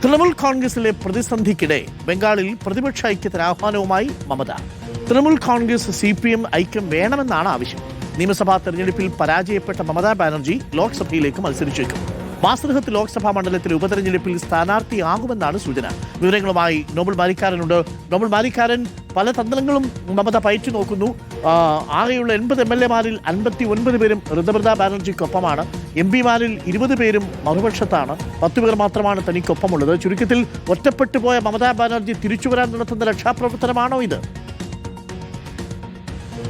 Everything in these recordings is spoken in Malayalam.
തൃണമൂൽ കോൺഗ്രസിലെ പ്രതിസന്ധിക്കിടെ ബംഗാളിൽ പ്രതിപക്ഷ ഐക്യത്തിന് ആഹ്വാനവുമായി മമത. തൃണമൂൽ കോൺഗ്രസ് CPM ഐക്യം വേണമെന്നാണ് ആവശ്യം. നിയമസഭാ തെരഞ്ഞെടുപ്പിൽ പരാജയപ്പെട്ട മമതാ ബാനർജി ലോക്സഭയിലേക്ക് മത്സരിച്ചേക്കും. മാസർഹത്ത് ലോക്സഭാ മണ്ഡലത്തിലെ ഉപതെരഞ്ഞെടുപ്പിൽ സ്ഥാനാർത്ഥിയാകുമെന്നാണ് സൂചന. വിവരങ്ങളുമായി നോബൽ മാരിക്കാരനുണ്ട്. നോബൽ മാരിക്കാരൻ, പല തന്ത്രങ്ങളും മമത പയറ്റി നോക്കുന്നു. ആകെയുള്ള 80 MLA-മാരിൽ 59 പേരും ഋതുപ്രതാ ബാനർജിക്കൊപ്പമാണ്. MP-മാരിൽ 20 പേരും മറുപക്ഷത്താണ്. 10 പേർ മാത്രമാണ് തനിക്കൊപ്പമുള്ളത്. ചുരുക്കത്തിൽ ഒറ്റപ്പെട്ടു പോയ മമതാ ബാനർജി തിരിച്ചുവരാൻ നടത്തുന്ന രക്ഷാപ്രവർത്തനമാണോ ഇത്?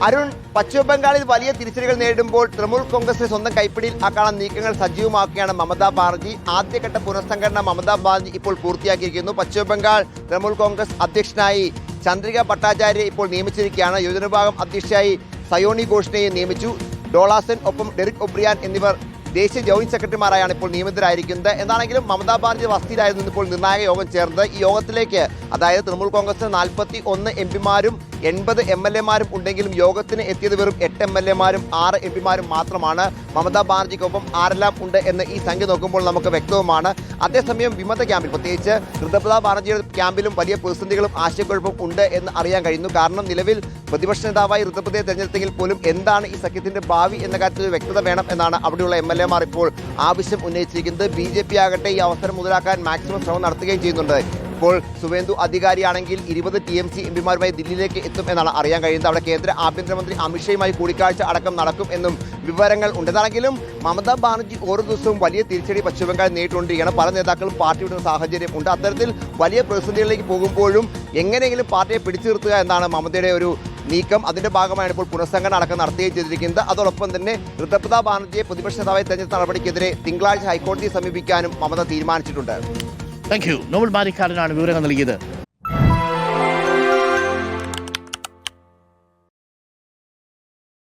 അരുൺ, പശ്ചിമ ബംഗാളിൽ വലിയ തിരിച്ചടികൾ നേരിടുമ്പോൾ തൃണമൂൽ കോൺഗ്രസിന്റെ സ്വന്തം കൈപ്പിടിയിൽ ആക്കാനുള്ള നീക്കങ്ങൾ സജീവമാക്കുകയാണ് മമതാ ബാനർജി. ആദ്യഘട്ട പുനഃസംഘടന മമതാ ബാനർജി ഇപ്പോൾ പൂർത്തിയാക്കിയിരിക്കുന്നു. പശ്ചിമ ബംഗാൾ തൃണമൂൽ കോൺഗ്രസ് അധ്യക്ഷനായി ചന്ദ്രിക ഭട്ടാചാര്യ ഇപ്പോൾ നിയമിച്ചിരിക്കുകയാണ്. യുവജന വിഭാഗം അധ്യക്ഷയായി സയോണി ഘോഷിനെയും നിയമിച്ചു. ഡോളാസൻ ഒപ്പം ഡെറിക് ഒബ്രിയാൻ എന്നിവർ ദേശീയ ജോയിന്റ് സെക്രട്ടറിമാരായാണ് ഇപ്പോൾ നിയമിതരായിരിക്കുന്നത്. എന്താണെങ്കിലും മമതാ ബാനർജി വസതിയിലായിരുന്നു ഇപ്പോൾ നിർണായക യോഗം ചേർന്നത്. ഈ യോഗത്തിലേക്ക്, അതായത് തൃണമൂൽ കോൺഗ്രസിന് 41 MP-മാരും 80 MLA-മാരും ഉണ്ടെങ്കിലും യോഗത്തിന് എത്തിയത് വെറും 8 MLA-മാരും 6 MP-മാരും മാത്രമാണ്. മമതാ ബാനർജിക്കൊപ്പം ആരെല്ലാം ഉണ്ട് എന്ന് ഈ സംഖ്യ നോക്കുമ്പോൾ നമുക്ക് വ്യക്തവുമാണ്. അതേസമയം വിമത ക്യാമ്പിൽ, പ്രത്യേകിച്ച് ഋതുപ്രതാ ബാനർജിയുടെ ക്യാമ്പിലും വലിയ പ്രതിസന്ധികളും ആശയക്കുഴപ്പവും ഉണ്ട് എന്ന് അറിയാൻ കഴിയുന്നു. കാരണം നിലവിൽ പ്രതിപക്ഷ നേതാവായി ഋതുപ്രതയെ തെരഞ്ഞെടുത്തെങ്കിൽ പോലും എന്താണ് ഈ സഖ്യത്തിന്റെ ഭാവി എന്ന കാര്യത്തിൽ വ്യക്തത വേണം എന്നാണ് അവിടെയുള്ള MLA-മാർ ഇപ്പോൾ ആവശ്യം ഉന്നയിച്ചിരിക്കുന്നത്. BJP ആകട്ടെ ഈ അവസരം മുതലാക്കാൻ മാക്സിമം ശ്രമം നടത്തുകയും ചെയ്യുന്നുണ്ട്. ഇപ്പോൾ സുവേന്ദു അധികാരിയാണെങ്കിൽ 20 TMC MP-മാരുമായി ദില്ലിയിലേക്ക് എത്തും എന്നാണ് അറിയാൻ കഴിയുന്നത്. അവിടെ കേന്ദ്ര ആഭ്യന്തരമന്ത്രി അമിത്ഷായുമായി കൂടിക്കാഴ്ച അടക്കം നടക്കും എന്നും വിവരങ്ങൾ ഉണ്ട്. എന്താണെങ്കിലും മമതാ ബാനർജി ഓരോ ദിവസവും വലിയ തിരിച്ചടി പശ്ചിമ ബംഗാൾ നേരിട്ടുകൊണ്ടിരിക്കുകയാണ്. പല നേതാക്കളും പാർട്ടി വിടുന്ന സാഹചര്യം ഉണ്ട്. അത്തരത്തിൽ വലിയ പ്രതിസന്ധികളിലേക്ക് പോകുമ്പോഴും എങ്ങനെയെങ്കിലും പാർട്ടിയെ പിടിച്ചു നിർത്തുക എന്നാണ് മമതയുടെ ഒരു നീക്കം. അതിന്റെ ഭാഗമാണ് ഇപ്പോൾ പുനഃസംഘടന അടക്കം നടത്തുകയും ചെയ്തിരിക്കുന്നത്. അതോടൊപ്പം തന്നെ ഋതുപ്രതാ ബാനർജിയെ പ്രതിപക്ഷ നേതാവായി തെരഞ്ഞെടുത്ത നടപടിക്കെതിരെ തിങ്കളാഴ്ച ഹൈക്കോടതിയെ സമീപിക്കാനും മമത തീരുമാനിച്ചിട്ടുണ്ട്. Thank you. നോബൽ മാരിക്കാരനാണ് വിവരങ്ങൾ നൽകിയത്.